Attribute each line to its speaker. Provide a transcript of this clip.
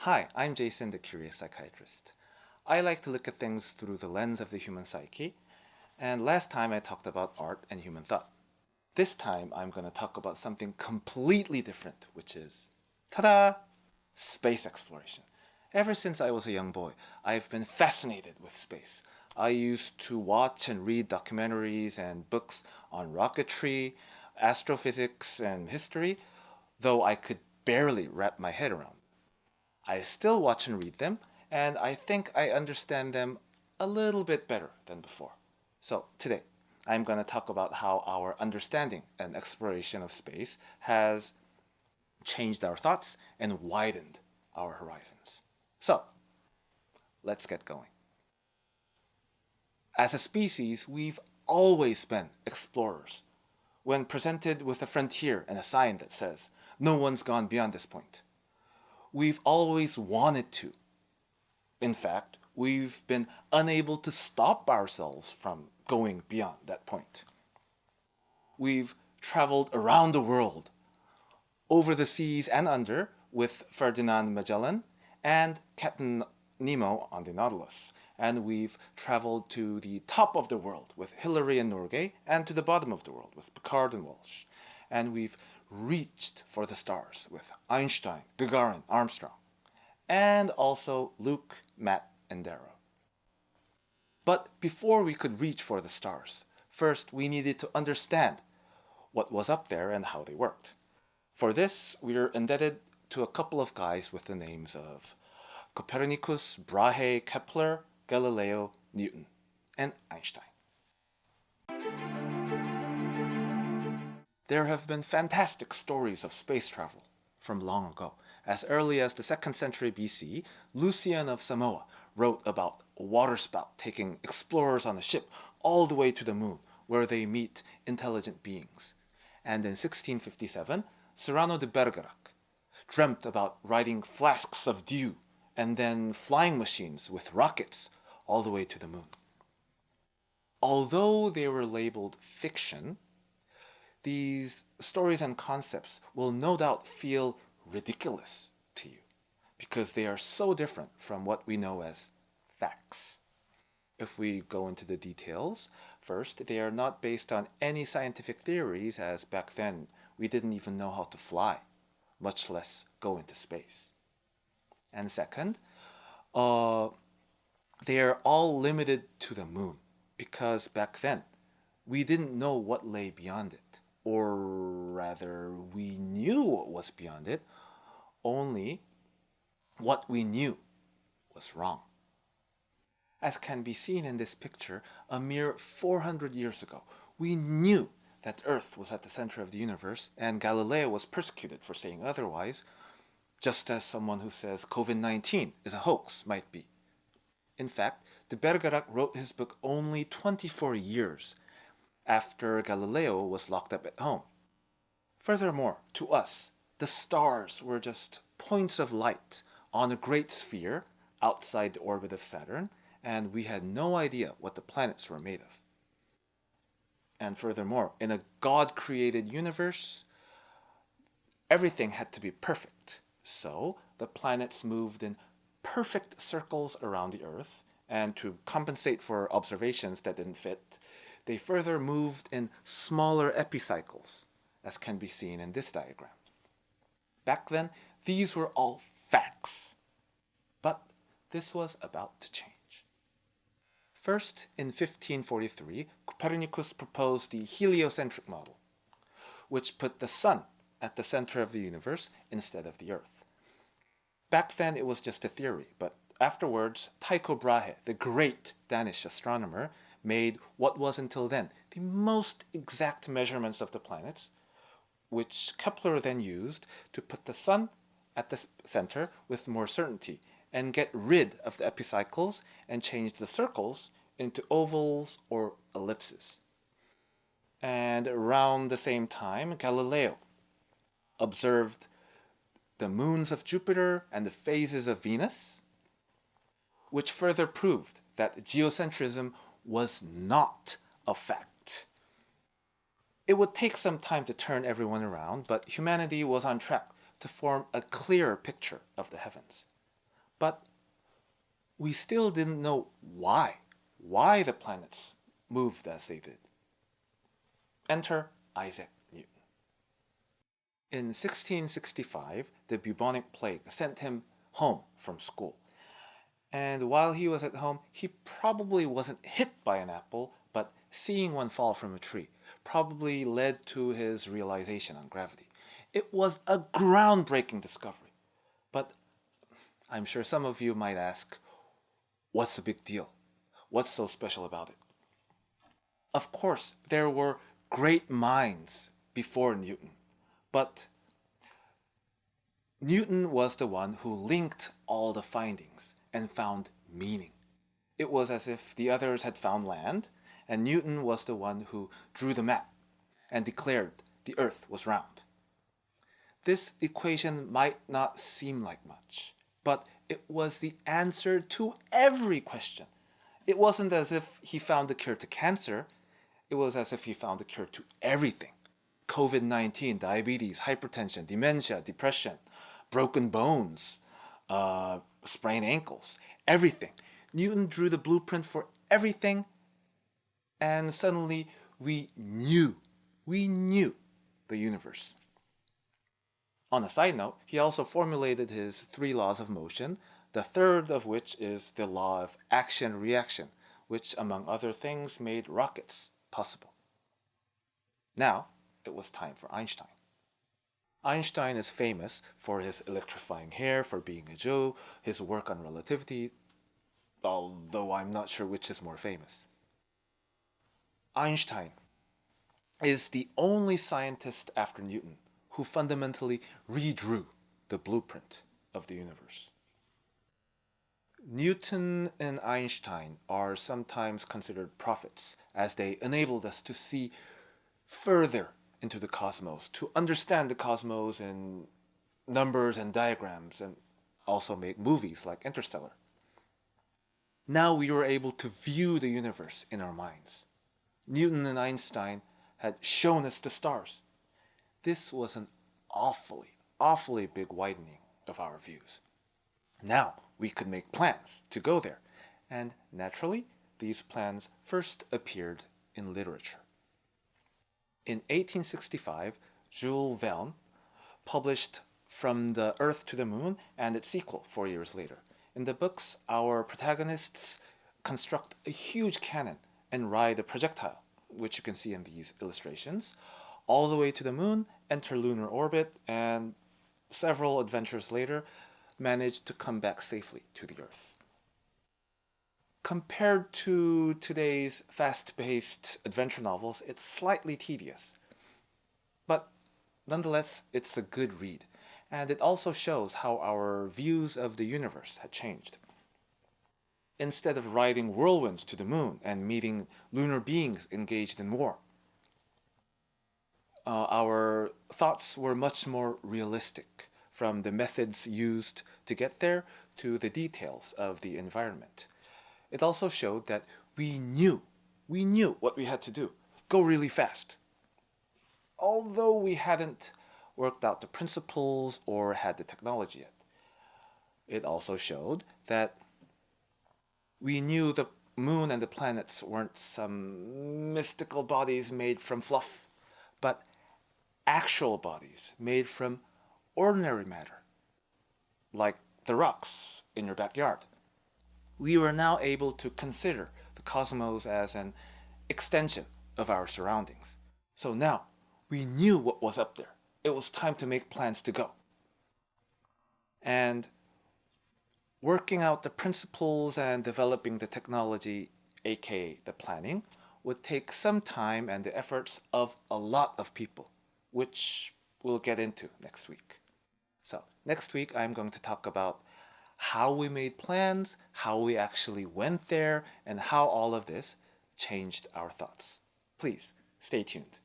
Speaker 1: Hi, I'm Jason, the Curious Psychiatrist. I like to look at things through the lens of the human psyche, and last time I talked about art and human thought. This time I'm going to talk about something completely different, which is, ta-da, space exploration. Ever since I was a young boy, I've been fascinated with space. I used to watch and read documentaries and books on rocketry, astrophysics, and history, though I could barely wrap my head around. I still watch and read them, and I think I understand them a little bit better than before. So today, I'm going to talk about how our understanding and exploration of space has changed our thoughts and widened our horizons. So, let's get going. As a species, we've always been explorers. When presented with a frontier and a sign that says, no one's gone beyond this point, we've always wanted to. In fact, we've been unable to stop ourselves from going beyond that point. We've traveled around the world, over the seas and under, with Ferdinand Magellan and Captain Nemo on the Nautilus. And we've traveled to the top of the world with Hillary and Norgay, and to the bottom of the world with Picard and Walsh. And we've reached for the stars with Einstein, Gagarin, Armstrong, and also Luke, Matt, and Darrow. But before we could reach for the stars, first we needed to understand what was up there and how they worked. For this, we're indebted to a couple of guys with the names of Copernicus, Brahe, Kepler, Galileo, Newton, and Einstein. There have been fantastic stories of space travel from long ago. As early as the 2nd century BC, Lucian of Samoa wrote about a waterspout taking explorers on a ship all the way to the moon, where they meet intelligent beings. And in 1657, Cyrano de Bergerac dreamt about riding flasks of dew and then flying machines with rockets all the way to the moon. Although they were labeled fiction, these stories and concepts will no doubt feel ridiculous to you because they are so different from what we know as facts. If we go into the details, first, they are not based on any scientific theories, as back then we didn't even know how to fly, much less go into space. And second, they are all limited to the moon because back then we didn't know what lay beyond it. Or rather, we knew what was beyond it, only what we knew was wrong. As can be seen in this picture, a mere 400 years ago, we knew that Earth was at the center of the universe, and Galileo was persecuted for saying otherwise, just as someone who says COVID-19 is a hoax might be. In fact, de Bergerac wrote his book only 24 years after Galileo was locked up at home. Furthermore, to us, the stars were just points of light on a great sphere outside the orbit of Saturn, and we had no idea what the planets were made of. And furthermore, in a God-created universe, everything had to be perfect. So the planets moved in perfect circles around the Earth, and to compensate for observations that didn't fit, they further moved in smaller epicycles, as can be seen in this diagram. Back then, these were all facts. But this was about to change. First, in 1543, Copernicus proposed the heliocentric model, which put the sun at the center of the universe instead of the Earth. Back then, it was just a theory, but afterwards, Tycho Brahe, the great Danish astronomer, made what was until then the most exact measurements of the planets, which Kepler then used to put the sun at the center with more certainty and get rid of the epicycles and change the circles into ovals or ellipses. And around the same time, Galileo observed the moons of Jupiter and the phases of Venus, which further proved that geocentrism was not a fact. It would take some time to turn everyone around, but humanity was on track to form a clearer picture of the heavens. But we still didn't know why the planets moved as they did. Enter Isaac Newton. In 1665, the bubonic plague sent him home from school. And while he was at home, he probably wasn't hit by an apple, but seeing one fall from a tree probably led to his realization on gravity. It was a groundbreaking discovery. But I'm sure some of you might ask, what's the big deal? What's so special about it? Of course, there were great minds before Newton, but Newton was the one who linked all the findings and found meaning. It was as if the others had found land, and Newton was the one who drew the map and declared the Earth was round. This equation might not seem like much, but it was the answer to every question. It wasn't as if he found the cure to cancer. It was as if he found the cure to everything. COVID-19, diabetes, hypertension, dementia, depression, broken bones, sprained ankles, everything. Newton drew the blueprint for everything, and suddenly we knew the universe. On a side note, he also formulated his 3 laws of motion, the third of which is the law of action-reaction, which, among other things, made rockets possible. Now, it was time for Einstein. Einstein is famous for his electrifying hair, for being a Jew, his work on relativity, although I'm not sure which is more famous. Einstein is the only scientist after Newton who fundamentally redrew the blueprint of the universe. Newton and Einstein are sometimes considered prophets, as they enabled us to see further into the cosmos, to understand the cosmos in numbers and diagrams, and also make movies like Interstellar. Now we were able to view the universe in our minds. Newton and Einstein had shown us the stars. This was an awfully big widening of our views. Now we could make plans to go there, and naturally, these plans first appeared in literature. In 1865, Jules Verne published From the Earth to the Moon and its sequel 4 years later. In the books, our protagonists construct a huge cannon and ride a projectile, which you can see in these illustrations, all the way to the moon, enter lunar orbit, and several adventures later, manage to come back safely to the Earth. Compared to today's fast-paced adventure novels, it's slightly tedious. But nonetheless, it's a good read, and it also shows how our views of the universe had changed. Instead of riding whirlwinds to the moon and meeting lunar beings engaged in war, our thoughts were much more realistic, from the methods used to get there to the details of the environment. It also showed that we knew what we had to do. Go really fast. Although we hadn't worked out the principles or had the technology yet. It also showed that we knew the moon and the planets weren't some mystical bodies made from fluff, but actual bodies made from ordinary matter, like the rocks in your backyard. We were now able to consider the cosmos as an extension of our surroundings. So now, we knew what was up there. It was time to make plans to go. And working out the principles and developing the technology, aka the planning, would take some time and the efforts of a lot of people, which we'll get into next week. So, next week I'm going to talk about how we made plans, how we actually went there, and how all of this changed our thoughts. Please stay tuned.